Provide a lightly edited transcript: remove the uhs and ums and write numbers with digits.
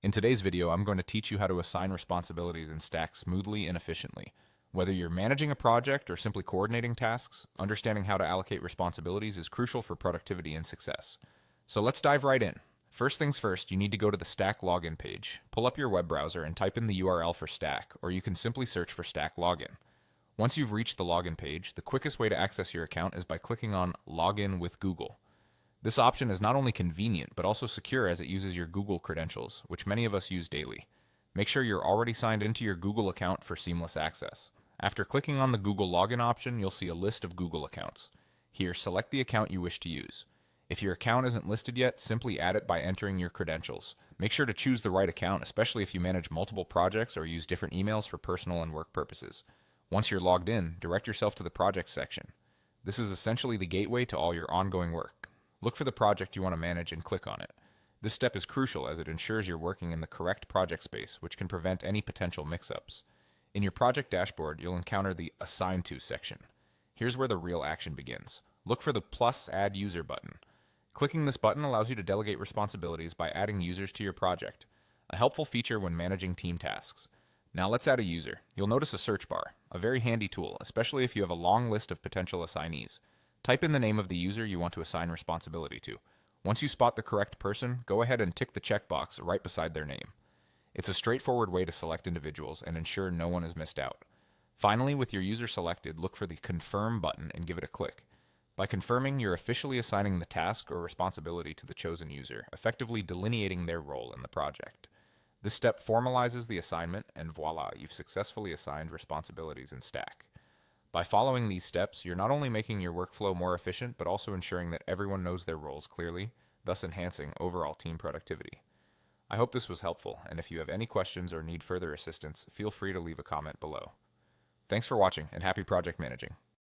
In today's video, I'm going to teach you how to assign responsibilities in Stack smoothly and efficiently. Whether you're managing a project or simply coordinating tasks, understanding how to allocate responsibilities is crucial for productivity and success. So let's dive right in. First things first, you need to go to the Stack login page. Pull up your web browser and type in the URL for Stack, or you can simply search for Stack login. Once you've reached the login page, the quickest way to access your account is by clicking on Login with Google. This option is not only convenient, but also secure as it uses your Google credentials, which many of us use daily. Make sure you're already signed into your Google account for seamless access. After clicking on the Google login option, you'll see a list of Google accounts. Here, select the account you wish to use. If your account isn't listed yet, simply add it by entering your credentials. Make sure to choose the right account, especially if you manage multiple projects or use different emails for personal and work purposes. Once you're logged in, direct yourself to the projects section. This is essentially the gateway to all your ongoing work. Look for the project you want to manage and click on it. This step is crucial as it ensures you're working in the correct project space, which can prevent any potential mix-ups. In your project dashboard, you'll encounter the Assign To section. Here's where the real action begins. Look for the plus Add User button. Clicking this button allows you to delegate responsibilities by adding users to your project, a helpful feature when managing team tasks. Now let's add a user. You'll notice a search bar, a very handy tool, especially if you have a long list of potential assignees. Type in the name of the user you want to assign responsibility to. Once you spot the correct person, go ahead and tick the checkbox right beside their name. It's a straightforward way to select individuals and ensure no one is missed out. Finally, with your user selected, look for the Confirm button and give it a click. By confirming, you're officially assigning the task or responsibility to the chosen user, effectively delineating their role in the project. This step formalizes the assignment, and voila, you've successfully assigned responsibilities in Stack. By following these steps, you're not only making your workflow more efficient, but also ensuring that everyone knows their roles clearly, thus enhancing overall team productivity. I hope this was helpful, and if you have any questions or need further assistance, feel free to leave a comment below. Thanks for watching, and happy project managing.